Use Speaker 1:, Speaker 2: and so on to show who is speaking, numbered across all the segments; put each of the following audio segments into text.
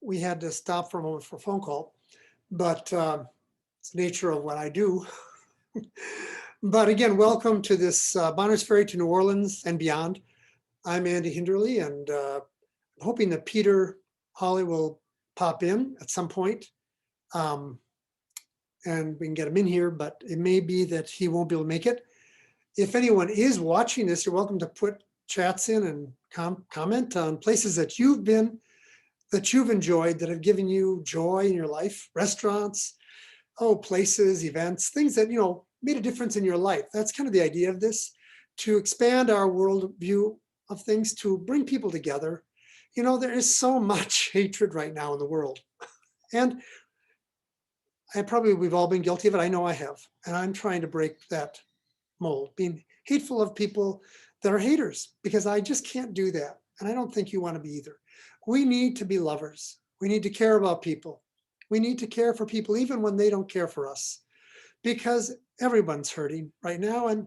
Speaker 1: we had to stop for a moment for a phone call, but it's the nature of what I do. But again, welcome to this Bonners Ferry to New Orleans and beyond. I'm Andy Hinderly, and I'm hoping that Peter Hawley will pop in at some point, um, and we can get him in here, but it may be that he won't be able to make it. If anyone is watching this, you're welcome to put chats in and comment on places that you've been, that you've enjoyed, that have given you joy in your life, restaurants, places, events, things that, made a difference in your life. That's kind of the idea of this, to expand our worldview of things, to bring people together. There is so much hatred right now in the world. And we've all been guilty of it. I know I have. And I'm trying to break that mold, being hateful of people that are haters, because I just can't do that. And I don't think you want to be either. We need to be lovers. We need to care about people. We need to care for people even when they don't care for us, because everyone's hurting right now. And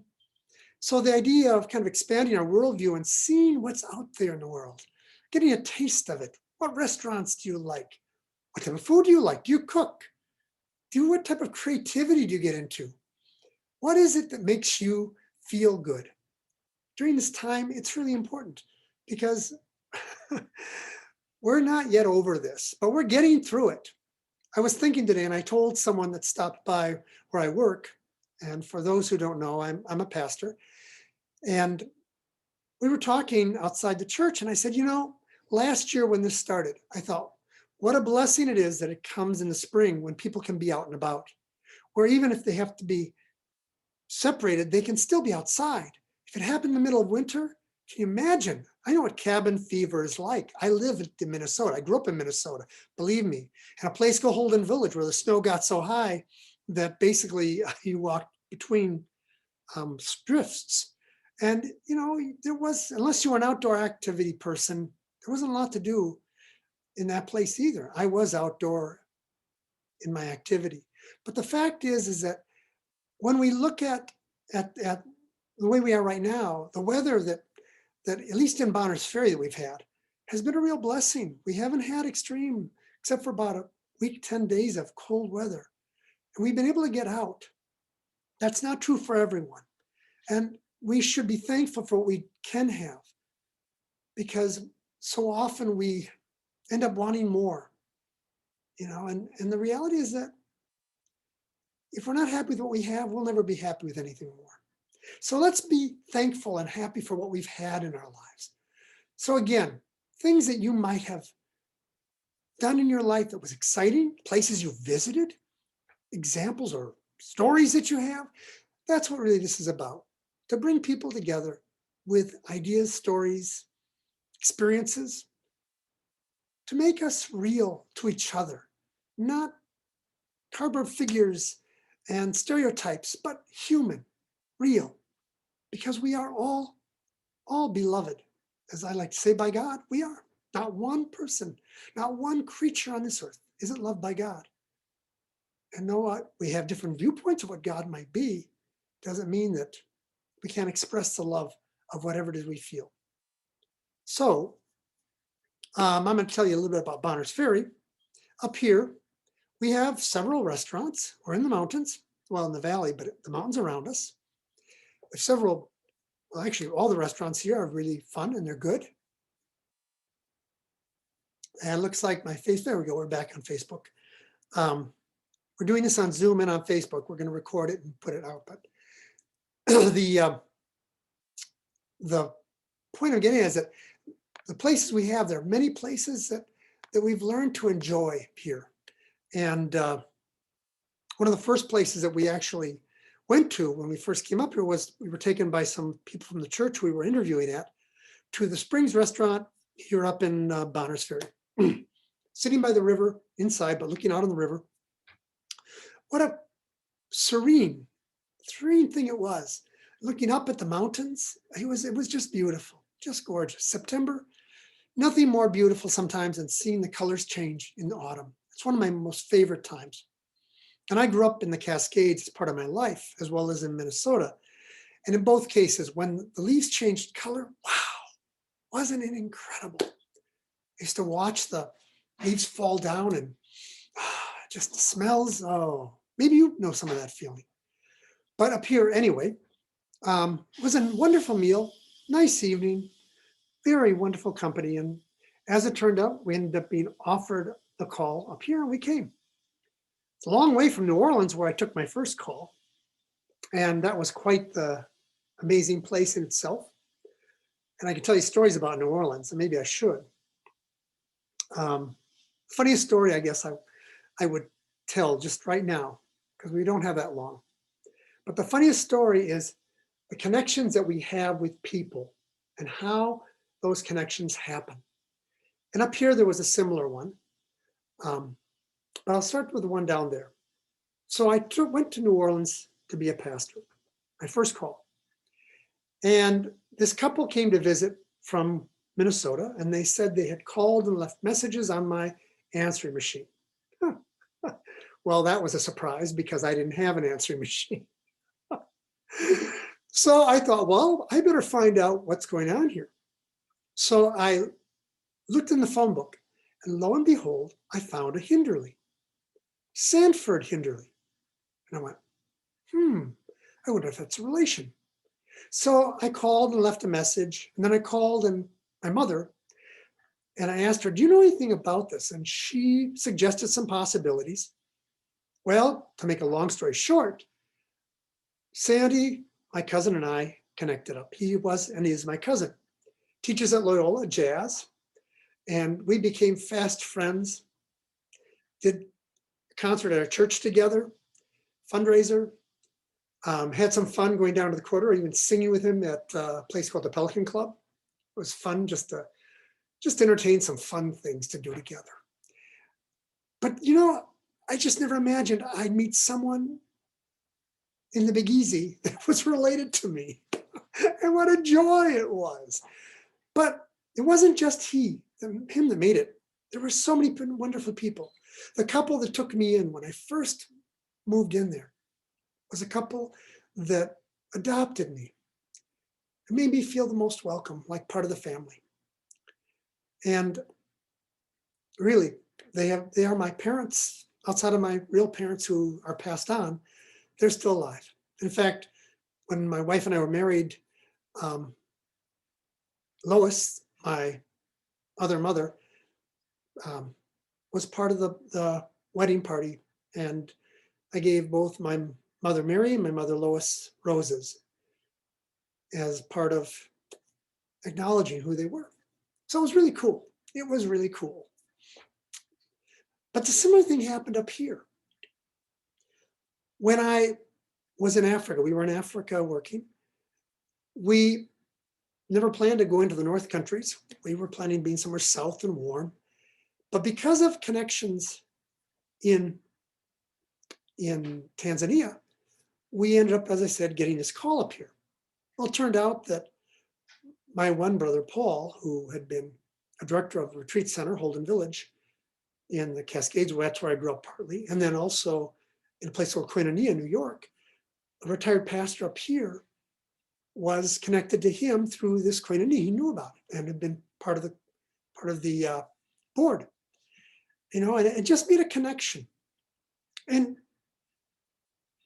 Speaker 1: so the idea of kind of expanding our worldview and seeing what's out there in the world, getting a taste of it. What restaurants do you like? What type of food do you like? Do you cook? What type of creativity do you get into? What is it that makes you feel good? During this time, it's really important, because we're not yet over this, but we're getting through it. I was thinking today, and I told someone that stopped by where I work, and for those who don't know, I'm a pastor, and we were talking outside the church, and I said, last year when this started, I thought, what a blessing it is that it comes in the spring when people can be out and about, where even if they have to be separated, they can still be outside. If it happened in the middle of winter, can you imagine? I know what cabin fever is like. I live in Minnesota. I grew up in Minnesota, believe me. And a place called Holden Village, where the snow got so high that basically you walked between drifts. And, there was, unless you were an outdoor activity person, there wasn't a lot to do in that place either. I was outdoor in my activity. But the fact is that when we look at the way we are right now, the weather that at least in Bonners Ferry that we've had has been a real blessing. We haven't had extreme, except for about a week, 10 days of cold weather. And we've been able to get out. That's not true for everyone. And we should be thankful for what we can have, because so often we end up wanting more, and the reality is that if we're not happy with what we have, we'll never be happy with anything more. So let's be thankful and happy for what we've had in our lives. So again, things that you might have done in your life that was exciting, places you visited, examples or stories that you have, that's what really this is about, to bring people together with ideas, stories, experiences, to make us real to each other, not cardboard figures and stereotypes, but human, real, because we are all beloved. As I like to say, by God, we are. Not one person, not one creature on this earth isn't loved by God. And though what we have different viewpoints of what God might be, doesn't mean that we can't express the love of whatever it is we feel. So I'm going to tell you a little bit about Bonners Ferry. Up here, we have several restaurants. We're in the mountains, well, in the valley, but the mountains around us. There's several, well, actually, all the restaurants here are really fun and they're good. And it looks like my face, there we go, we're back on Facebook. We're doing this on Zoom and on Facebook. We're going to record it and put it out. But the point I'm getting at is that the places we have, there are many places that we've learned to enjoy here. And one of the first places that we actually went to when we first came up here was we were taken by some people from the church we were interviewing at to the Springs restaurant here up in Bonners Ferry. Sitting by the river inside, but looking out on the river. What a serene thing it was. Looking up at the mountains, it was just beautiful, just gorgeous. September, nothing more beautiful sometimes than seeing the colors change in the autumn. It's one of my most favorite times. And I grew up in the Cascades as part of my life, as well as in Minnesota. And in both cases, when the leaves changed color, wow, wasn't it incredible? I used to watch the leaves fall down and just the smells. Oh, maybe you know some of that feeling. But up here anyway, it was a wonderful meal, nice evening, very wonderful company. And as it turned out, we ended up being offered the call up here and we came. It's a long way from New Orleans where I took my first call. And that was quite the amazing place in itself. And I can tell you stories about New Orleans, and maybe I should. Funniest story, I guess I would tell just right now, because we don't have that long. But the funniest story is the connections that we have with people and how those connections happen. And up here, there was a similar one. But I'll start with the one down there. So I went to New Orleans to be a pastor, my first call. And this couple came to visit from Minnesota, and they said they had called and left messages on my answering machine. Well, that was a surprise because I didn't have an answering machine. So I thought, well, I better find out what's going on here. So I looked in the phone book, and lo and behold, I found a Hinderly, Sanford Hinderly. And I went, I wonder if that's a relation. So I called and left a message, and then I called my mother, and I asked her, do you know anything about this? And she suggested some possibilities. Well, to make a long story short, Sandy, my cousin, and I connected up. He was and he is my cousin. Teaches at Loyola Jazz, and we became fast friends. Did a concert at our church together, fundraiser. Had some fun going down to the quarter, even singing with him at a place called the Pelican Club. It was fun just to entertain, some fun things to do together. But I just never imagined I'd meet someone in the Big Easy that was related to me. And what a joy it was. But it wasn't just him that made it. There were so many wonderful people. The couple that took me in when I first moved in there was a couple that adopted me. It made me feel the most welcome, like part of the family. And really, they are my parents, outside of my real parents who are passed on. They're still alive. In fact, when my wife and I were married, Lois, my other mother, was part of the wedding party. And I gave both my mother Mary and my mother Lois roses as part of acknowledging who they were. So it was really cool. It was really cool. But the similar thing happened up here. When I was in Africa, we were in Africa working. We never planned to go into the North countries. We were planning on being somewhere south and warm. But because of connections in Tanzania, we ended up, as I said, getting this call up here. Well, it turned out that my one brother, Paul, who had been a director of a retreat center, Holden Village, in the Cascades, that's where I grew up partly, and then also in a place called Koinonia, New York, a retired pastor up here was connected to him through this Koinonia. He knew about it and had been part of the board, and it just made a connection. And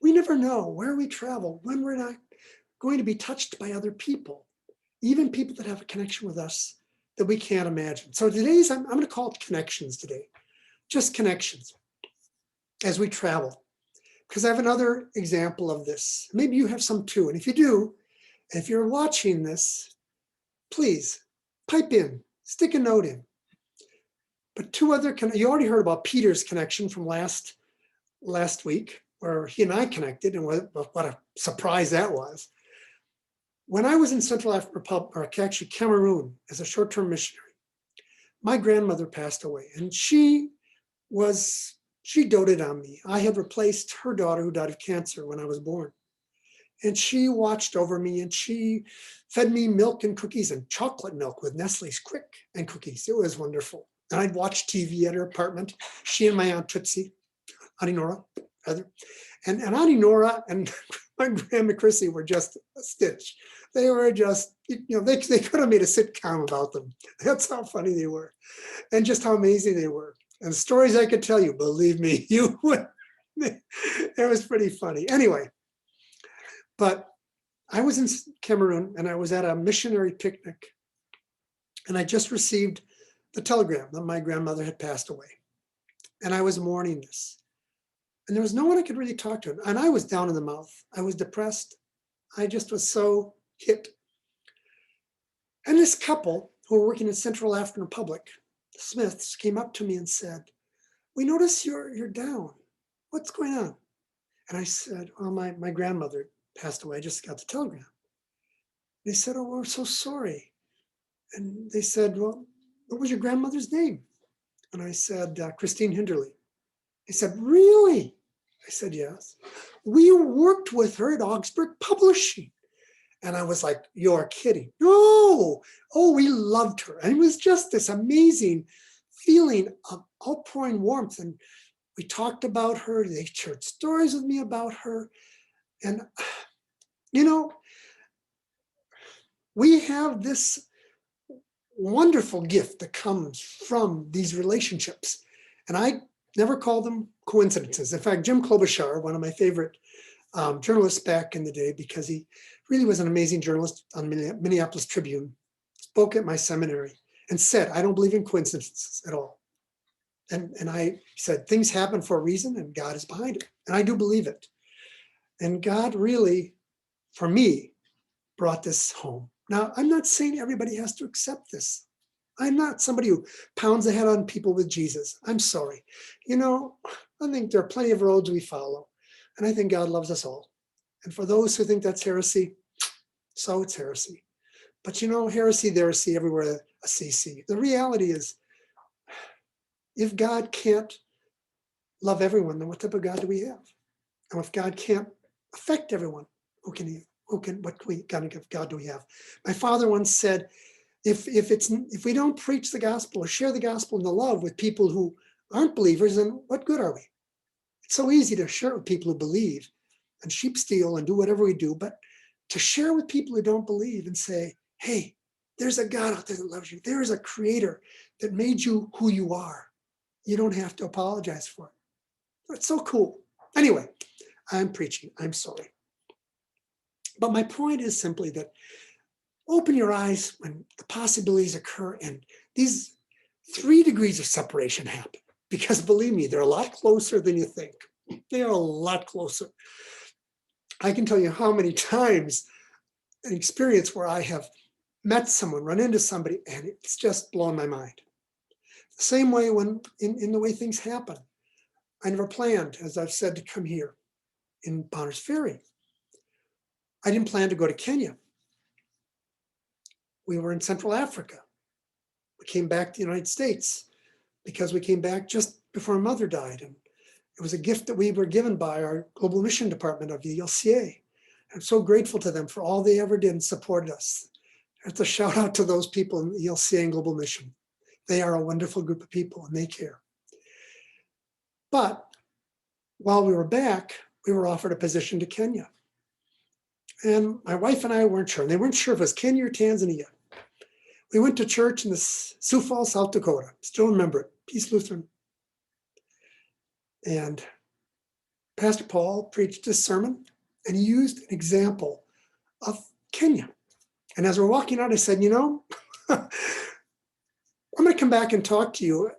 Speaker 1: we never know where we travel, when we're not going to be touched by other people, even people that have a connection with us that we can't imagine. So I'm going to call it connections today, just connections as we travel. Because I have another example of this. Maybe you have some too. And if you do, if you're watching this, please pipe in, stick a note in. But two other, you already heard about Peter's connection from last week, where he and I connected, and what a surprise that was. When I was in Central African Republic, or actually Cameroon, as a short-term missionary, my grandmother passed away, and she doted on me. I had replaced her daughter who died of cancer when I was born. And she watched over me, and she fed me milk and cookies, and chocolate milk with Nestle's Quick and cookies. It was wonderful. And I'd watch TV at her apartment. She and my Aunt Tootsie, Auntie Nora, rather. And Auntie Nora and my Grandma Chrissy were just a stitch. They were just, they could have made a sitcom about them. That's how funny they were, and just how amazing they were. And stories I could tell you, believe me, you would. It was pretty funny. Anyway, but I was in Cameroon and I was at a missionary picnic, and I just received the telegram that my grandmother had passed away. And I was mourning this. And there was no one I could really talk to. And I was down in the mouth. I was depressed. I just was so hit. And this couple who were working in Central African Republic, the Smiths, came up to me and said, "We notice you're down. What's going on?" And I said, "Well, my grandmother passed away. I just got the telegram." They said, "Oh, we're so sorry." And they said, "Well, what was your grandmother's name?" And I said, "Christine Hinderly." They said, "Really?" I said, "Yes. We worked with her at Augsburg Publishing." And I was like, "You're kidding." "No." "Oh, we loved her." And it was just this amazing feeling of outpouring warmth. And we talked about her. They shared stories with me about her. And, you know, we have this wonderful gift that comes from these relationships. And I never call them coincidences. In fact, Jim Klobuchar, one of my favorite journalists back in the day, because he really was an amazing journalist on Minneapolis Tribune, spoke at my seminary and said, "I don't believe in coincidences at all." And I said, things happen for a reason and God is behind it. And I do believe it. And God really, for me, brought this home. Now, I'm not saying everybody has to accept this. I'm not somebody who pounds ahead on people with Jesus. I'm sorry. I think there are plenty of roads we follow. And I think God loves us all. And for those who think that's heresy, so it's heresy. But heresy, theresy, everywhere a CC. The reality is, if God can't love everyone, then what type of God do we have? And if God can't affect everyone, what kind of God do we have? My father once said, if we don't preach the gospel or share the gospel and the love with people who aren't believers, then what good are we? It's so easy to share it with people who believe and sheep steal and do whatever we do, but to share with people who don't believe and say, hey, there's a God out there that loves you. There is a creator that made you who you are. You don't have to apologize for it. It's so cool. Anyway, I'm preaching. I'm sorry. But my point is simply that open your eyes when the possibilities occur and these 3 degrees of separation happen. Because believe me, they're a lot closer than you think. They are a lot closer. I can tell you how many times an experience where I have met someone, run into somebody, and it's just blown my mind. The same way when in the way things happen. I never planned, as I've said, to come here in Bonners Ferry. I didn't plan to go to Kenya. We were in Central Africa. We came back to the United States because we came back just before my mother died. And it was a gift that we were given by our global mission department of the ELCA. I'm so grateful to them for all they ever did and supported us. That's a shout out to those people in the ELCA and global mission. They are a wonderful group of people and they care. But while we were back, we were offered a position to Kenya. And my wife and I weren't sure. And they weren't sure if it was Kenya or Tanzania. We went to church in the Sioux Falls, South Dakota. Still remember it, Peace Lutheran. And Pastor Paul preached this sermon and he used an example of Kenya. And as we're walking out, I said, I'm going to come back and talk to you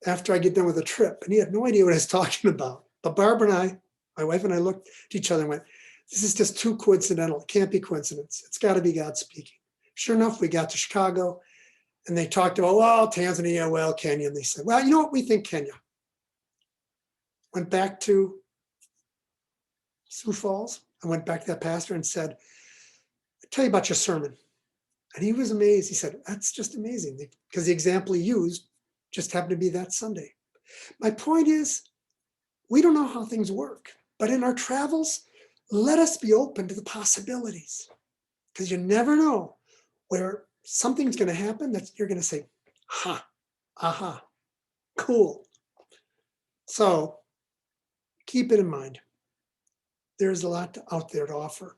Speaker 1: after I get done with the trip. And he had no idea what I was talking about. But Barbara and I, my wife and I looked at each other and went, this is just too coincidental. It can't be coincidence. It's got to be God speaking. Sure enough, we got to Chicago and they talked about, well, Tanzania, well, Kenya. And they said, well, you know what? We think Kenya. Went back to Sioux Falls. I went back to that pastor and said, I'll tell you about your sermon. And he was amazed. He said, that's just amazing because the example he used just happened to be that Sunday. My point is, we don't know how things work, but in our travels, let us be open to the possibilities because you never know where something's going to happen that you're going to say, ha, aha, cool. So keep it in mind. There's a lot out there to offer.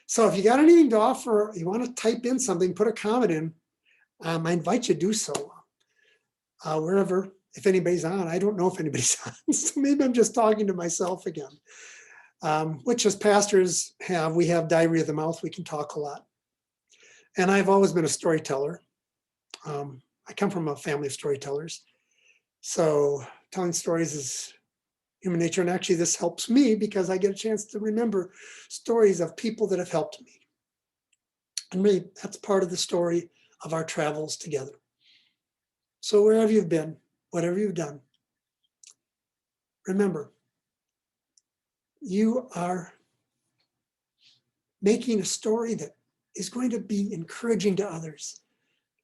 Speaker 1: So if you got anything to offer, you want to type in something, put a comment in, I invite you to do so wherever if anybody's on. I don't know if anybody's on, so maybe I'm just talking to myself again. Which as pastors we have diarrhea of the mouth, we can talk a lot. And I've always been a storyteller. I come from a family of storytellers. So telling stories is human nature. And actually this helps me because I get a chance to remember stories of people that have helped me. And really that's part of the story of our travels together. So wherever you've been, whatever you've done, remember, you are making a story that is going to be encouraging to others.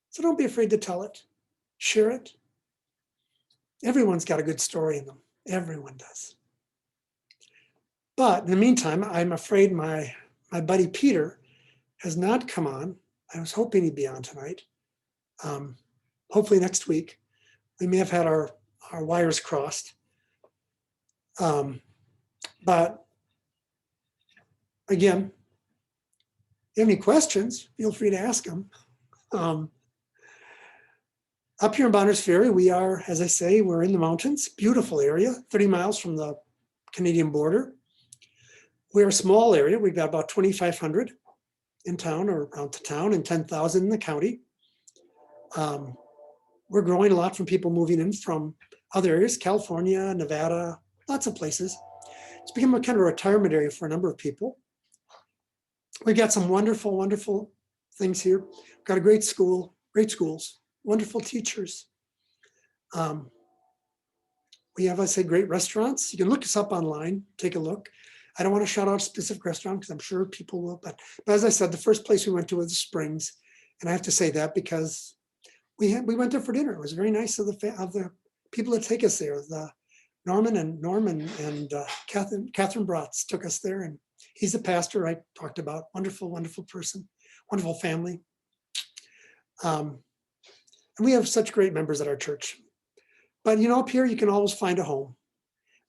Speaker 1: So don't be afraid to tell it, share it. Everyone's got a good story in them. Everyone does. But in the meantime, I'm afraid my buddy Peter has not come on. I was hoping he'd be on tonight. Hopefully next week. We may have had our wires crossed. But again, if you have any questions, feel free to ask them. Up here in Bonners Ferry, we are, as I say, we're in the mountains, beautiful area, 30 miles from the Canadian border. We're a small area. We've got about 2,500 in town or around the town and 10,000 in the county. We're growing a lot from people moving in from other areas, California, Nevada, lots of places. It's become a kind of a retirement area for a number of people. We've got some wonderful, wonderful things here. We've got a great school, great schools, wonderful teachers. We have, I say, great restaurants. You can look us up online, take a look. I don't want to shout out a specific restaurant because I'm sure people will, but as I said, the first place we went to was the Springs. And I have to say that because we went there for dinner. It was very nice of the people that take us there. Norman and Catherine Bratz took us there, and he's the pastor I talked about. Wonderful, wonderful person, wonderful family. And we have such great members at our church. But up here, you can always find a home.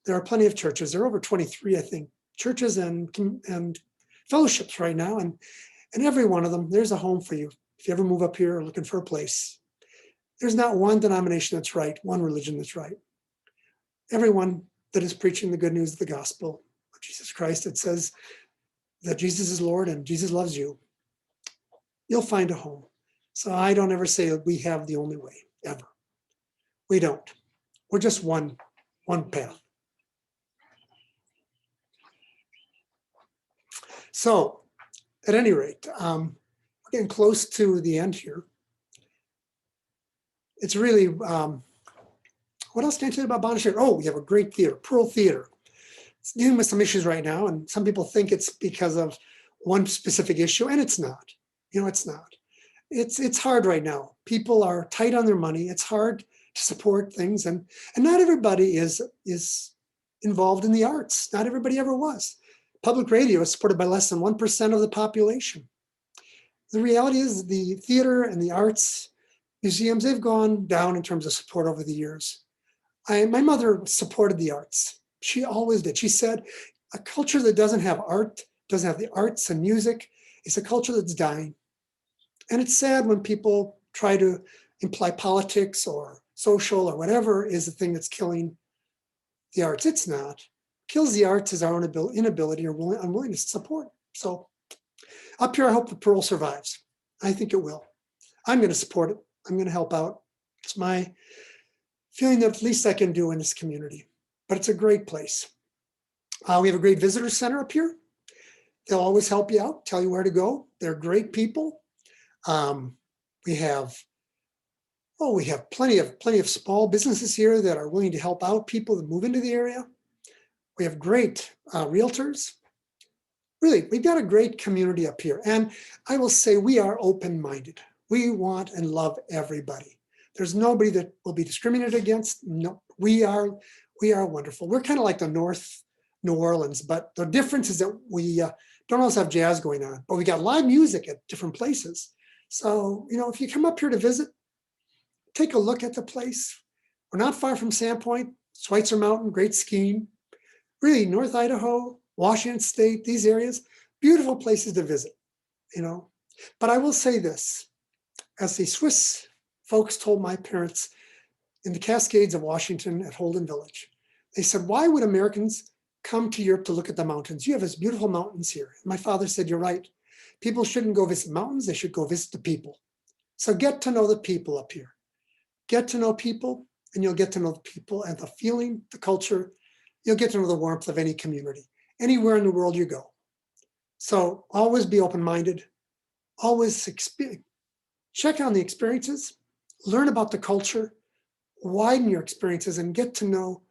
Speaker 1: There are plenty of churches. There are over 23, I think, churches and fellowships right now. And every one of them, there's a home for you. If you ever move up here looking for a place, there's not one denomination that's right, one religion that's right. Everyone that is preaching the good news of the gospel of Jesus Christ, it says that Jesus is Lord and Jesus loves you, you'll find a home. So I don't ever say we have the only way, ever. We don't. We're just one path. So at any rate, we're getting close to the end here. It's really, what else can I tell you about Bonners Ferry? Oh, we have a great theater, Pearl Theater. It's dealing with some issues right now, and some people think it's because of one specific issue, and it's not. It's not. It's hard right now. People are tight on their money. It's hard to support things, and not everybody is involved in the arts. Not everybody ever was. Public radio is supported by less than 1% of the population. The reality is the theater and the arts museums, they've gone down in terms of support over the years. My mother supported the arts. She always did. She said, a culture that doesn't have art, doesn't have the arts and music, is a culture that's dying. And it's sad when people try to imply politics or social or whatever is the thing that's killing the arts. It's not. Kills the arts is our own inability or unwillingness to support. So up here, I hope the Pearl survives. I think it will. I'm going to support it. I'm going to help out. It's my feeling that at least I can do in this community. But it's a great place. We have a great visitor center up here. They'll always help you out, tell you where to go. They're great people. We have plenty of small businesses here that are willing to help out people that move into the area. We have great realtors. Really, we've got a great community up here. And I will say we are open-minded. We want and love everybody. There's nobody that will be discriminated against. No, we are wonderful. We're kind of like the North New Orleans, but the difference is that we don't always have jazz going on, but we got live music at different places. So, if you come up here to visit, take a look at the place. We're not far from Sandpoint, Schweitzer Mountain, great skiing. Really, North Idaho, Washington State, these areas, beautiful places to visit, But I will say this, as the Swiss folks told my parents, in the Cascades of Washington at Holden Village. They said, why would Americans come to Europe to look at the mountains? You have this beautiful mountains here. And my father said, you're right. People shouldn't go visit mountains. They should go visit the people. So get to know the people up here. Get to know people, and you'll get to know the people and the feeling, the culture. You'll get to know the warmth of any community, anywhere in the world you go. So always be open-minded. Always check on the experiences, learn about the culture, widen your experiences, and get to know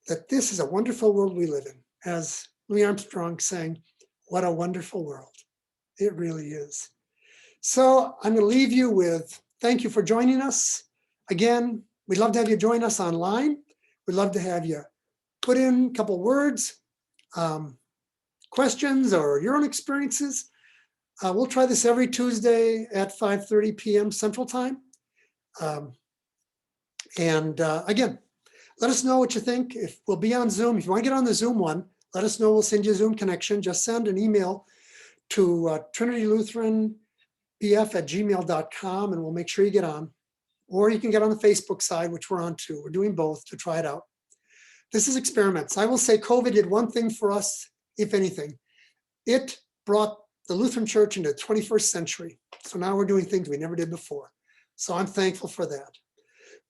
Speaker 1: that this is a wonderful world we live in. As Louis Armstrong sang, what a wonderful world. It really is. So I'm going to leave you with thank you for joining us. Again, we'd love to have you join us online. We'd love to have you put in a couple words, questions, or your own experiences. We'll try this every Tuesday at 5:30 p.m. Central Time. Again, let us know what you think. If we'll be on Zoom, if you want to get on the Zoom one, let us know. We'll send you a Zoom connection. Just send an email to trinitylutheranbf@gmail.com, and we'll make sure you get on. Or you can get on the Facebook side, which we're on too. We're doing both to try it out. This is experiments. I will say COVID did one thing for us, if anything. It brought the Lutheran Church into the 21st century. So now we're doing things we never did before. So I'm thankful for that.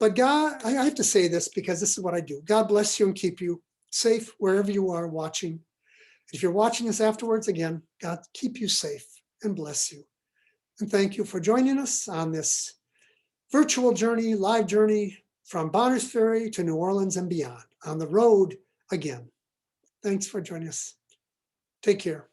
Speaker 1: But God, I have to say this because this is what I do. God bless you and keep you safe wherever you are watching. If you're watching this afterwards, again, God keep you safe and bless you. And thank you for joining us on this virtual journey, live journey from Bonners Ferry to New Orleans and beyond, on the road again. Thanks for joining us. Take care.